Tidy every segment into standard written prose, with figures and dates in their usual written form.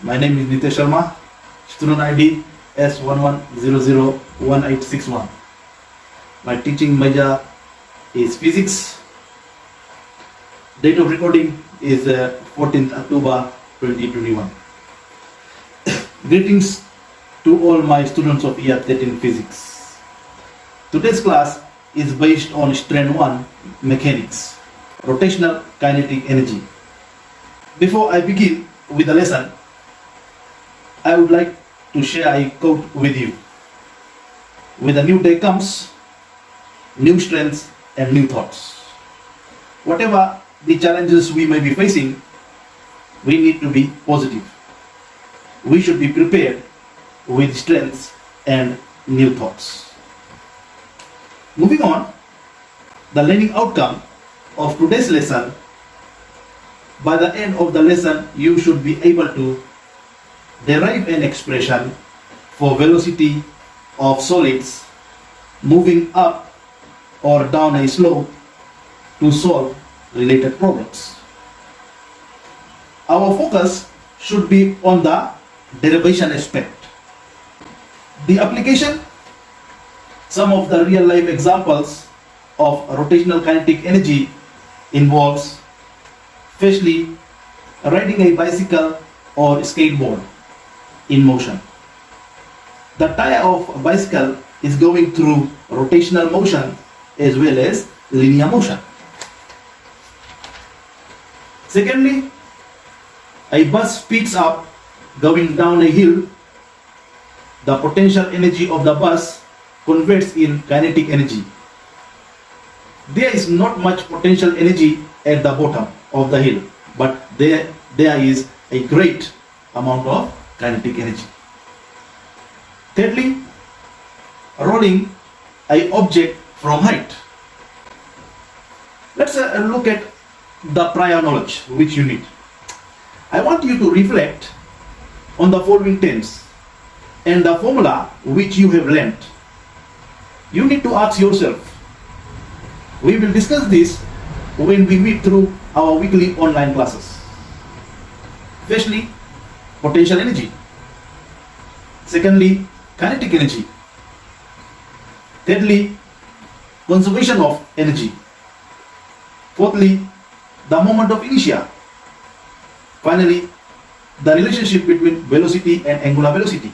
My name is Nitesh Sharma, student ID S11001861. My teaching major is physics. Date of recording is 14th October 2021. Greetings to all my students of year 13 physics. Today's class is based on strand 1 mechanics, rotational kinetic energy. Before I begin with the lesson, I would like to share a quote with you. With a new day comes new strengths and new thoughts. Whatever the challenges we may be facing, we need to be positive. We should be prepared with strengths and new thoughts. Moving on, the learning outcome of today's lesson. By the end of the lesson, you should be able to derive an expression for velocity of solids moving up or down a slope to solve related problems. Our focus should be on the derivation aspect. The application, some of the real life examples of rotational kinetic energy involves firstly riding a bicycle or skateboard in motion. The tire of a bicycle is going through rotational motion as well as linear motion. Secondly, a bus speeds up going down a hill. The potential energy of the bus converts in kinetic energy. There is not much potential energy at the bottom of the hill, but there is a great amount of kinetic energy. Thirdly, rolling an object from height. Let's look at the prior knowledge which you need. I want you to reflect on the following terms and the formula which you have learned. You need to ask yourself. We will discuss this when we meet through our weekly online classes. Firstly, potential energy. Secondly, kinetic energy. Thirdly, conservation of energy. Fourthly, the moment of inertia. Finally, the relationship between velocity and angular velocity.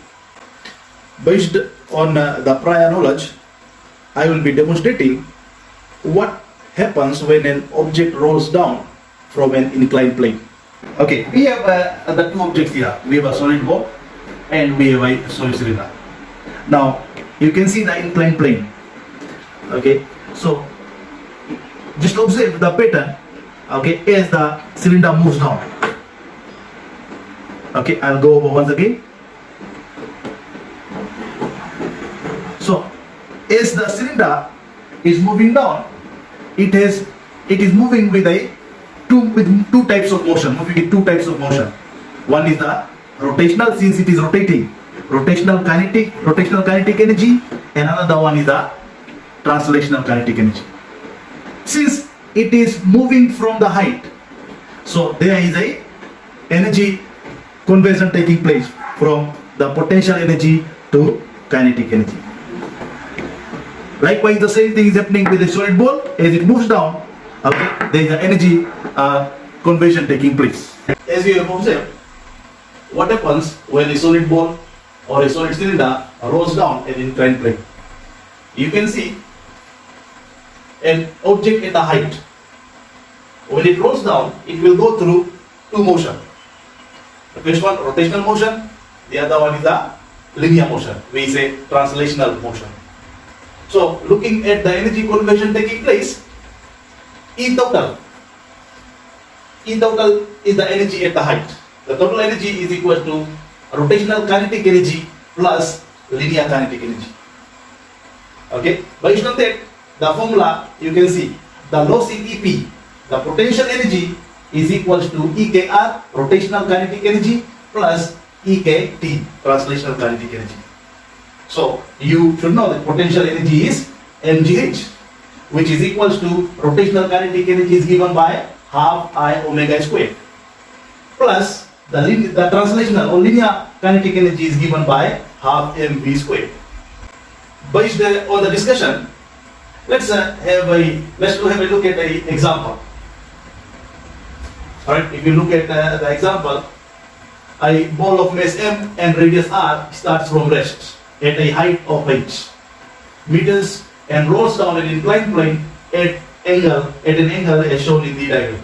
Based on the prior knowledge, I will be demonstrating what happens when an object rolls down from an inclined plane. Okay, we have the two objects here. We have a solid ball and we have a solid cylinder. Now, you can see the inclined plane. Okay, so just observe the pattern. Okay, as the cylinder moves down. Okay, I'll go over once again. So, as the cylinder is moving down, it is moving with two types of motion. Moving in two types of motion. One is the rotational, since it is rotating, rotational kinetic energy, and another one is the translational kinetic energy. Since it is moving from the height, so there is a energy conversion taking place from the potential energy to kinetic energy. Likewise, the same thing is happening with the solid ball. As it moves down, okay, there is an energy conversion taking place. As you have observed, what happens when a solid ball or a solid cylinder rolls down an inclined plane? You can see an object at the height. When it rolls down, it will go through two motion. The first one, rotational motion. The other one is a linear motion. We say translational motion. So, looking at the energy conversion taking place, E total is the energy at the height. The total energy is equal to rotational kinetic energy plus linear kinetic energy. Okay, based on that, the formula you can see the loss in EP, the potential energy is equal to EKR, rotational kinetic energy, plus EKT, translational kinetic energy. So you should know that potential energy is mgh, which is equal to rotational kinetic energy is given by half I omega squared, plus the translational or linear kinetic energy is given by half mv squared. Based on the discussion, let's have a look at an example. Alright, if you look at the example, a ball of mass m and radius r starts from rest at a height of h meters and rolls down an inclined plane at an angle as shown in the diagram.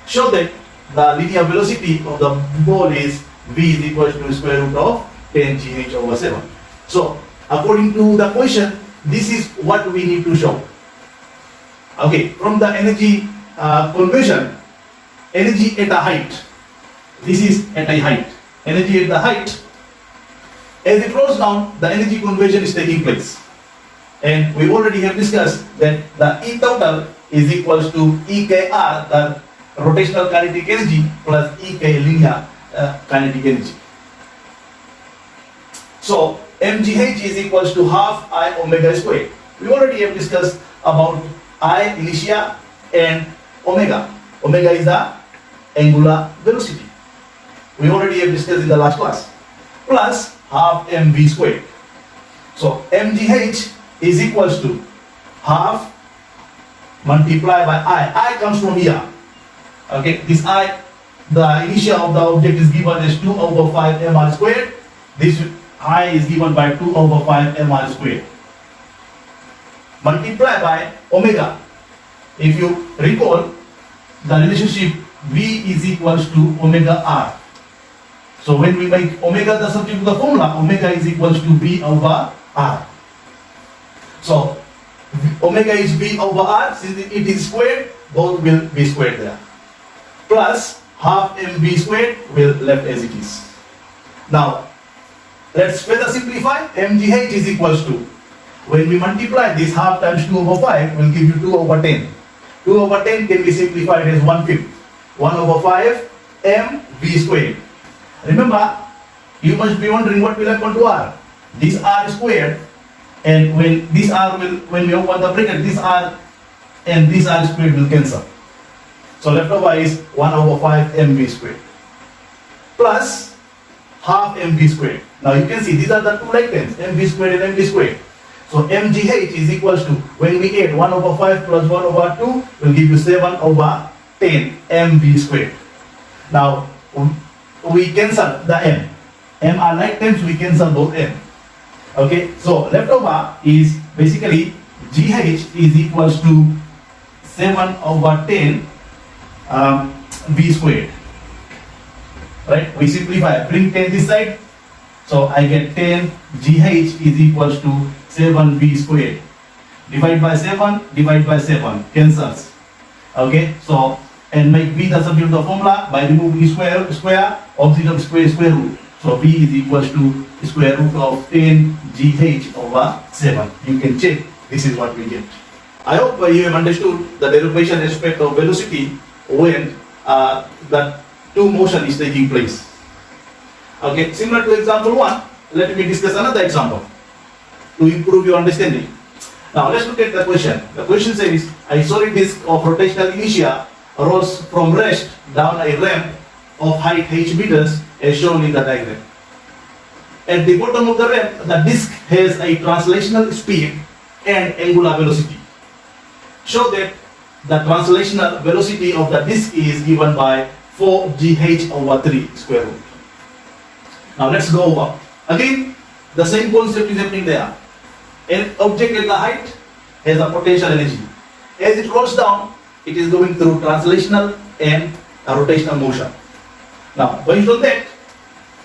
Show that the linear velocity of the ball is v is equal to square root of 10 gh over 7. So, according to the question, this is what we need to show. Okay, from the energy conversion, energy at a height. This is at a height. Energy at the height. As it rolls down, the energy conversion is taking place. And we already have discussed that the E total is equals to EKR, the rotational kinetic energy, plus EK linear kinetic energy. So, mgh is equals to half I omega squared. We already have discussed about I inertia and omega. Omega is the angular velocity. We already have discussed in the last class. Plus half mv squared. So mgh is equals to half multiplied by I. I comes from here. Okay, this I, the initial of the object is given as 2 over 5 mr squared. This I is given by 2 over 5 mr squared. Multiply by omega. If you recall, the relationship V is equals to omega R. So when we make omega the subject of the formula, omega is equals to V over R. So omega is V over R, since it is squared, both will be squared there. Plus half mv squared will left as it is. Now let's further simplify. mgh is equals to, when we multiply this half times 2 over 5 will give you 2 over 10. 2 over 10 can be simplified as 1/5. 1 over 5 mv squared. Remember, you must be wondering what will happen to r. This r squared, and when this r will, when we open the bracket, this r and this r squared will cancel. So left over is 1 over 5 mv squared plus half mv squared. Now you can see these are the two like terms, mv squared and mv squared. So mgh is equals to, when we add 1 over 5 plus 1 over 2 will give you 7 over 10 mv squared. Now we cancel the m. M are like terms, we cancel both m. Okay, so left over is basically gh is equals to 7 over 10 v squared. Right, we simplify, bring 10 this side. So I get 10 gh is equals to 7 v squared. Divide by 7, divide by 7, cancels. Okay, so, and make v the subject of the formula by removing square, opposite of square root. So v is equals to square root of 10 gh over 7. You can check, this is what we get. I hope you have understood the derivation aspect of velocity when the two motion is taking place. Okay, similar to example 1, let me discuss another example to improve your understanding. Now let's look at the question. The question says, a solid disk of rotational inertia rolls from rest down a ramp of height h meters as shown in the diagram. At the bottom of the ramp, the disk has a translational speed and angular velocity. Show that the translational velocity of the disk is given by 4 gh over 3 square root. Now let's go over. Again, the same concept is happening there. An object at the height has a potential energy. As it rolls down, it is going through translational and a rotational motion. Now, based on that,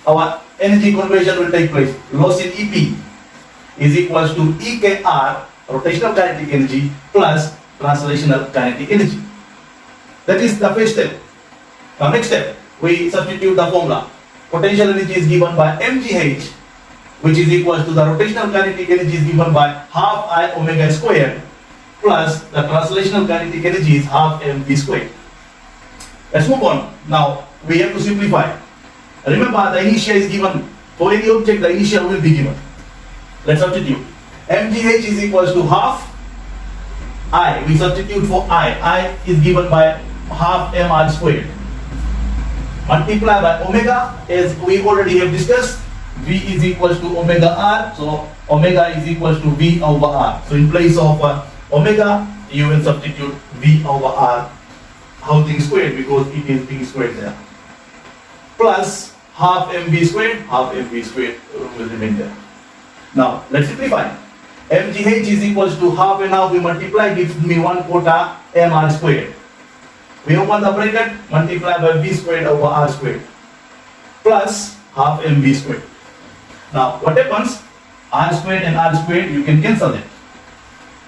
our energy conversion will take place. Loss in EP is equals to EKR, rotational kinetic energy, plus translational kinetic energy. That is the first step. Now, next step, we substitute the formula. Potential energy is given by mgh, which is equals to the rotational kinetic energy is given by half I omega squared, plus the translational kinetic energy is half mv squared. Let's move on. Now we have to simplify. Remember, the inertia is given for any object. The inertia will be given. Let's substitute. mgh is equals to half I. We substitute for I. I is given by half mr squared. multiply by omega, as we already have discussed. V is equals to omega r, so omega is equals to V over r. So in place of omega, you will substitute V over r, whole thing squared, because it is being squared there. Plus half mv squared will remain there. Now let's simplify. mgh is equals to half and half we multiply, gives me 1/4 mr squared. We open the bracket, multiply by v squared over r squared, plus half mv squared. Now what happens? R squared and r squared, you can cancel it.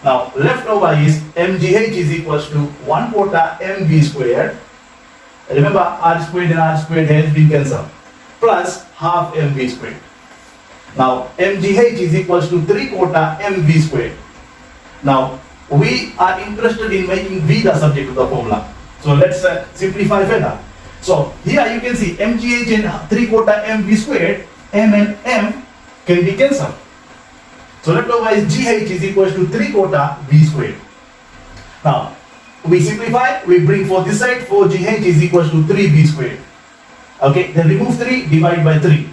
Now left over is mgh is equals to 1/4 mv squared. Remember, r squared and r squared has been cancelled, plus half mv squared. Now mgh is equals to 3/4 mv squared. Now we are interested in making v the subject of the formula. So let's simplify further. So here you can see mgh and 3/4 mv squared, m and m can be cancelled. So left over is gh is equals to 3/4 v squared. Now we simplify, we bring for this side, 4gh is equals to 3v squared. Okay, then remove 3, divide by 3.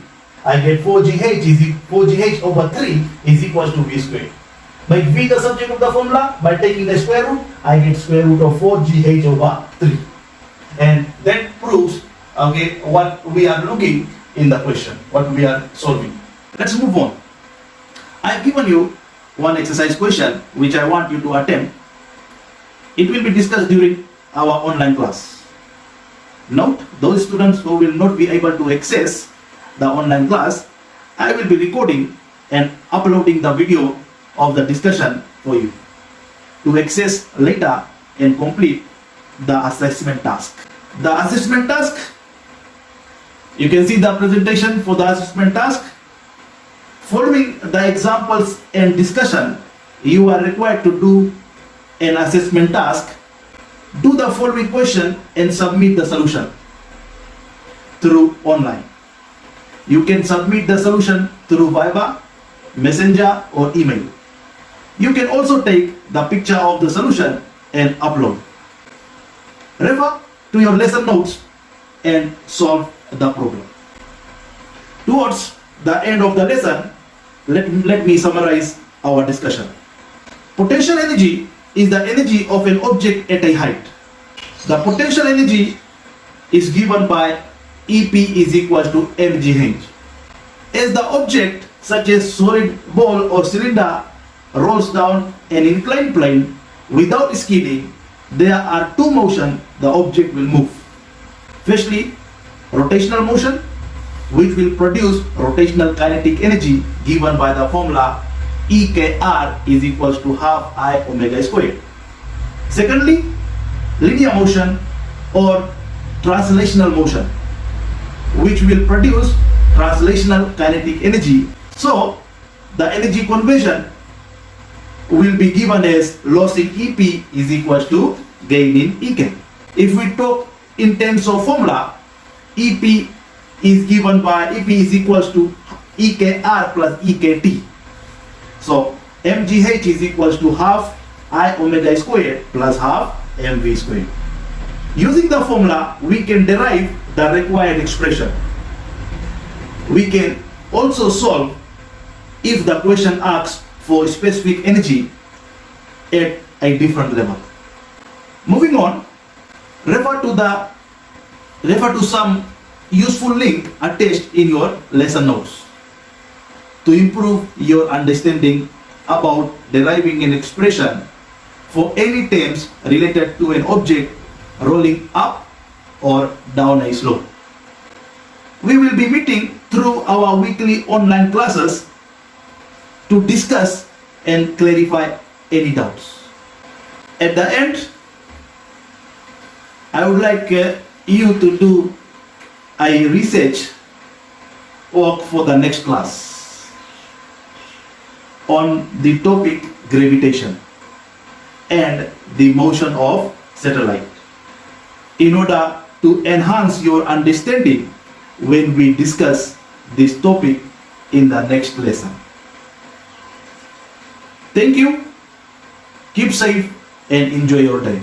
I get 4gh over 3 is equals to v squared. Make v the subject of the formula by taking the square root. I get square root of 4gh over 3. And that proves, okay, what we are looking in the question, what we are solving. Let's move on. I have given you one exercise question which I want you to attempt. It will be discussed during our online class. Note, those students who will not be able to access the online class, I will be recording and uploading the video of the discussion for you to access later and complete the assessment task. The assessment task, you can see the presentation for the assessment task. Following the examples and discussion, you are required to do an assessment task. Do the following question and submit the solution through online. You can submit the solution through Viber, Messenger or email. You can also take the picture of the solution and upload. Refer to your lesson notes and solve the problem. Towards the end of the lesson, let me summarize our discussion. Potential energy is the energy of an object at a height. The potential energy is given by EP is equal to mgh. As the object, such as solid ball or cylinder, rolls down an inclined plane without skidding, there are two motions the object will move. Firstly, rotational motion, which will produce rotational kinetic energy given by the formula EKR is equals to half I omega squared. Secondly, linear motion or translational motion, which will produce translational kinetic energy. So the energy conversion will be given as loss in EP is equals to gain in EK. If we talk in terms of formula, EP is given by EP is equals to EKR plus EKT. So mgh is equals to half I omega squared plus half mv squared. Using the formula, we can derive the required expression. We can also solve if the question asks for specific energy at a different level. Moving on, refer to some useful link attached in your lesson notes to improve your understanding about deriving an expression for any terms related to an object rolling up or down a slope. We will be meeting through our weekly online classes to discuss and clarify any doubts. At the end, I would like you to do a research work for the next class on the topic gravitation and the motion of satellite, in order to enhance your understanding when we discuss this topic in the next lesson. Thank you, keep safe and enjoy your day.